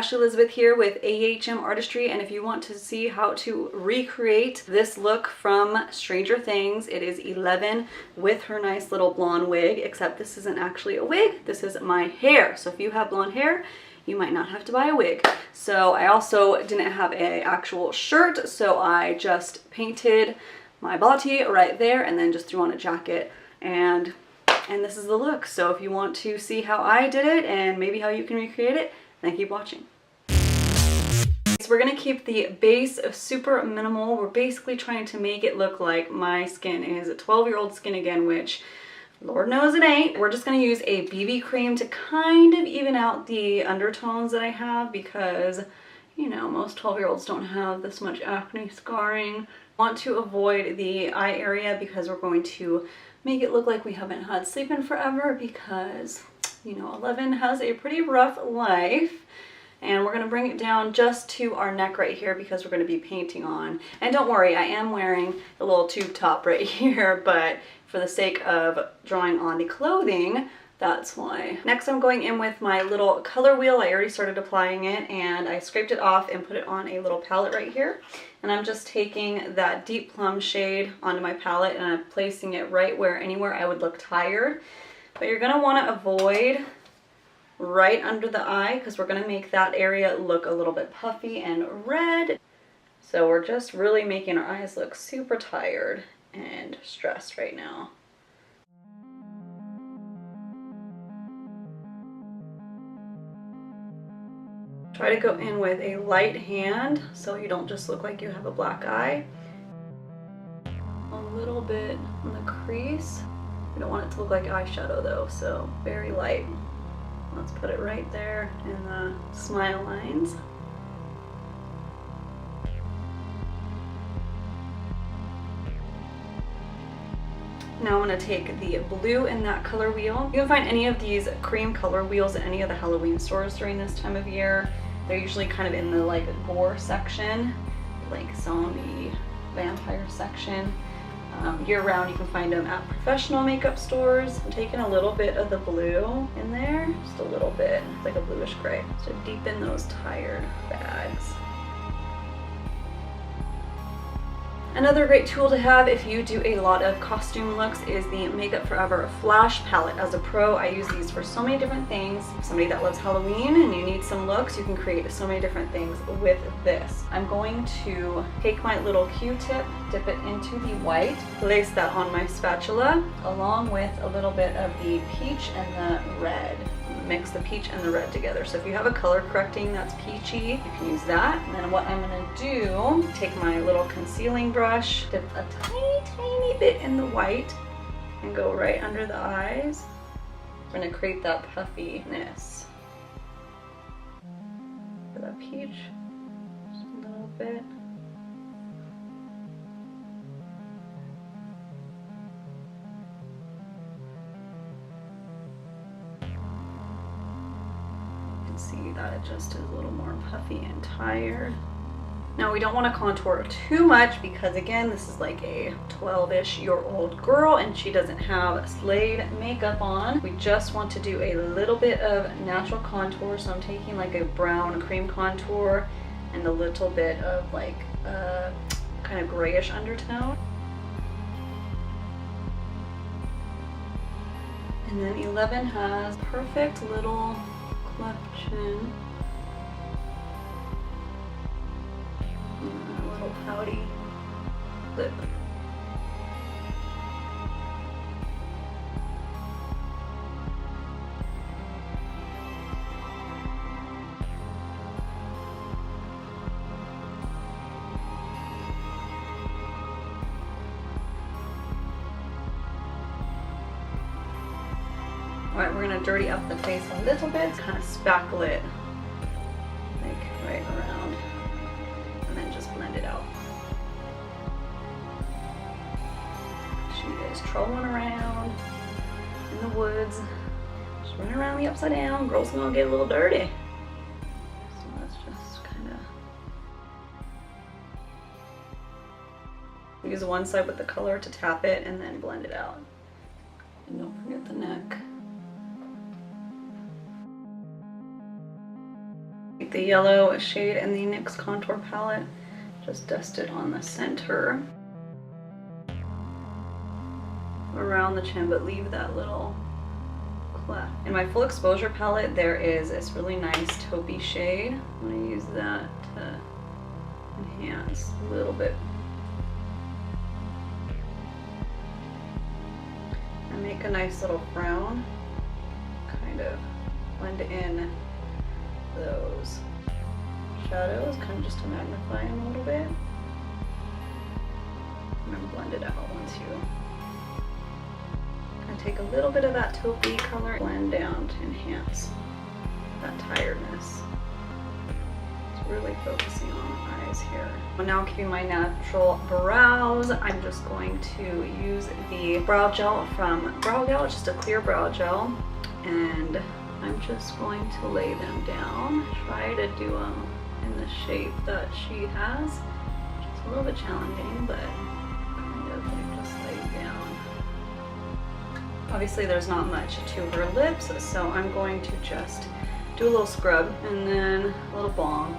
Ashley Elizabeth here with AHM Artistry, and if you want to see how to recreate this look from Stranger Things, it is 11 with her nice little blonde wig, except this isn't actually a wig, this is my hair. So if you have blonde hair, you might not have to buy a wig. So I also didn't have an actual shirt, so I just painted my body right there and then just threw on a jacket, and this is the look. So if you want to see how I did it and maybe how you can recreate it, then keep watching. So we're gonna keep the base super minimal. We're basically trying to make it look like my skin is a 12-year-old skin again, which Lord knows it ain't. We're just gonna use a BB cream to kind of even out the undertones that I have because, you know, most 12-year-olds don't have this much acne scarring. Want to avoid the eye area because we're going to make it look like we haven't had sleep in forever because, you know, 11 has a pretty rough life. And we're gonna bring it down just to our neck right here because we're gonna be painting on. And don't worry, I am wearing a little tube top right here, but for the sake of drawing on the clothing, that's why. Next, I'm going in with my little color wheel. I already started applying it and I scraped it off and put it on a little palette right here. And I'm just taking that deep plum shade onto my palette and I'm placing it right where anywhere I would look tired. But you're gonna wanna avoid right under the eye because we're gonna make that area look a little bit puffy and red. So we're just really making our eyes look super tired and stressed right now. Try to go in with a light hand so you don't just look like you have a black eye. A little bit on the crease. We don't want it to look like eyeshadow though, so very light. Let's put it right there in the smile lines. Now I'm going to take the blue in that color wheel. You can find any of these cream color wheels at any of the Halloween stores during this time of year. They're usually kind of in the like gore section, like zombie, vampire section. Year-round you can find them at professional makeup stores. I'm taking a little bit of the blue in there, just a little bit, like a bluish gray, to deepen those tired bags. Another great tool to have if you do a lot of costume looks is the Makeup Forever Flash Palette. As a pro, I use these for so many different things. Somebody that loves Halloween and you need some looks, you can create so many different things with this. I'm going to take my little Q-tip, dip it into the white, place that on my spatula, along with a little bit of the peach and the red. Mix the peach and the red together. So if you have a color correcting that's peachy, you can use that. And then what I'm gonna do, take my little concealing brush, dip a tiny bit in the white and go right under the eyes. We're gonna create that puffiness. For that peach, just a little bit. See that it just is a little more puffy and tired. Now we don't want to contour too much because again this is like a 12-ish-year-old girl and she doesn't have Slade makeup on. We just want to do a little bit of natural contour, so I'm taking like a brown cream contour and a little bit of like a kind of grayish undertone. And then 11 has perfect little cleft chin, and a little pouty lip. Alright, we're going to dirty up the face a little bit, kind of spackle it like right around, and then just blend it out. She is trolling around in the woods, just running around the upside down. Girl's gonna get a little dirty. So let's just kind of use one side with the color to tap it and then blend it out. And don't forget the neck. The yellow shade in the NYX contour palette, just dust it on the center around the chin, but leave that little cleft. In my full exposure palette, there is this really nice taupey shade. I'm going to use that to enhance a little bit and make a nice little frown, kind of blend in those shadows, kind of just to magnify them a little bit, and then blend it out once you kind of take a little bit of that taupey color, blend down to enhance that tiredness. It's really focusing on the eyes here. I'm now keeping my natural brows. I'm just going to use the brow gel from Brow Gel, just a clear brow gel, and I'm just going to lay them down. Try to do them in the shape that she has. It's a little bit challenging, but kind of like just lay down. Obviously there's not much to her lips, so I'm going to just do a little scrub and then a little balm.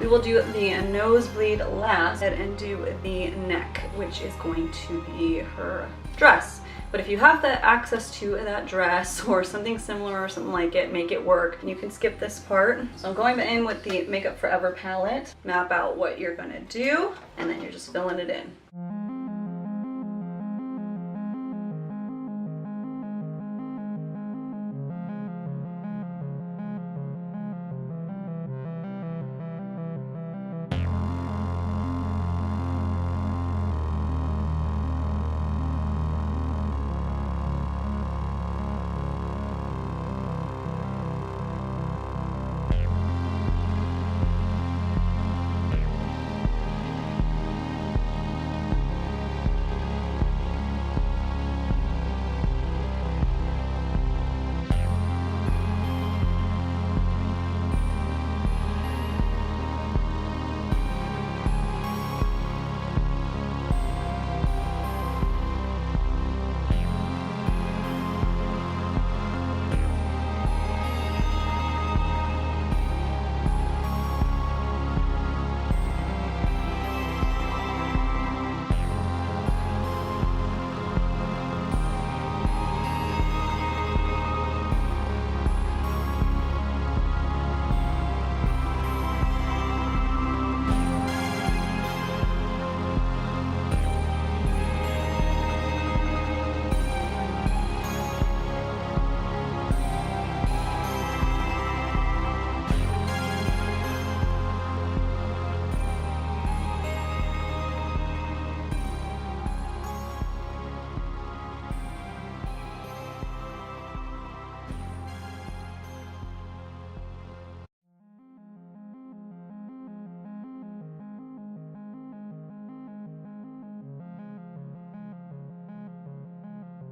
We will do the nosebleed last and do the neck, which is going to be her dress. But if you have the access to that dress or something similar or something like it, make it work. You can skip this part. So I'm going in with the Makeup Forever palette, map out what you're gonna do, and then you're just filling it in.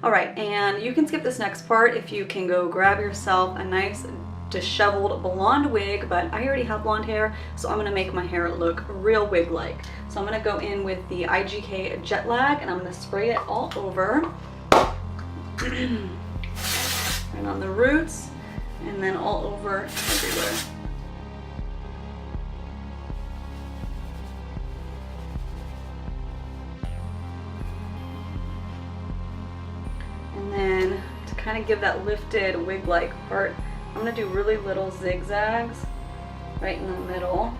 All right, and you can skip this next part if you can go grab yourself a nice disheveled blonde wig, but I already have blonde hair, so I'm gonna make my hair look real wig-like. So I'm gonna go in with the IGK Jet Lag, and I'm gonna spray it all over. And on the roots, and then all over everywhere. And then to kind of give that lifted wig-like part, I'm gonna do really little zigzags right in the middle.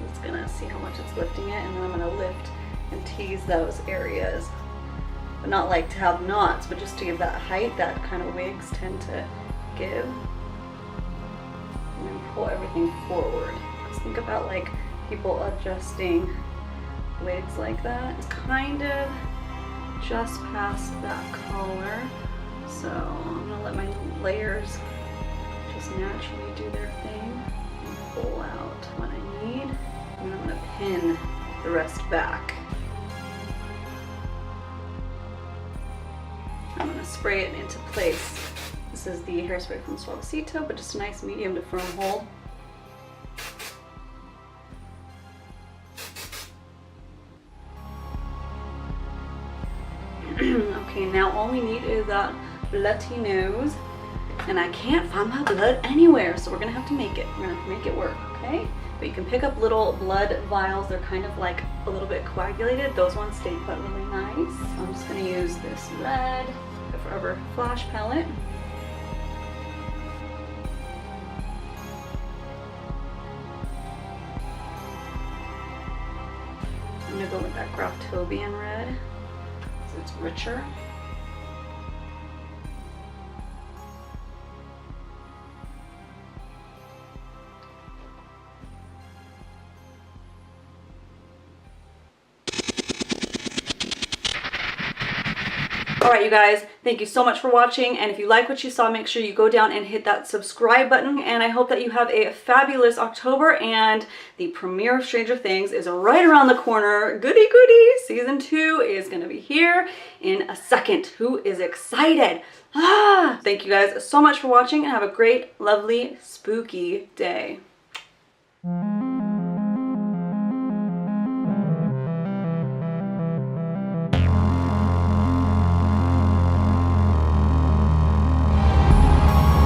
It's gonna see how much it's lifting it, and then I'm gonna lift and tease those areas. But not like to have knots, but just to give that height that kind of wigs tend to give. And then pull everything forward. Just think about like people adjusting wigs like that. It's kind of just past that collar. So I'm gonna let my layers just naturally do their thing and pull out what I need. And I'm gonna pin the rest back. I'm gonna spray it into place. This is the hairspray from Suavecito, but just a nice medium to firm hold. Okay, now all we need is that bloody nose. And I can't find my blood anywhere, so we're gonna have to make it. We're gonna have to make it work, okay? But you can pick up little blood vials. They're kind of like a little bit coagulated. Those ones stay put really nice. So I'm just gonna use this red Forever Flash palette. I'm gonna go with that Graftobian red, so it's richer. Alright, you guys, thank you so much for watching, and if you like what you saw, make sure you go down and hit that subscribe button, and I hope that you have a fabulous October, and the premiere of Stranger Things is right around the corner. Goody goody! Season 2 is going to be here in a second. Who is excited? Thank you guys so much for watching, and have a great, lovely, spooky day.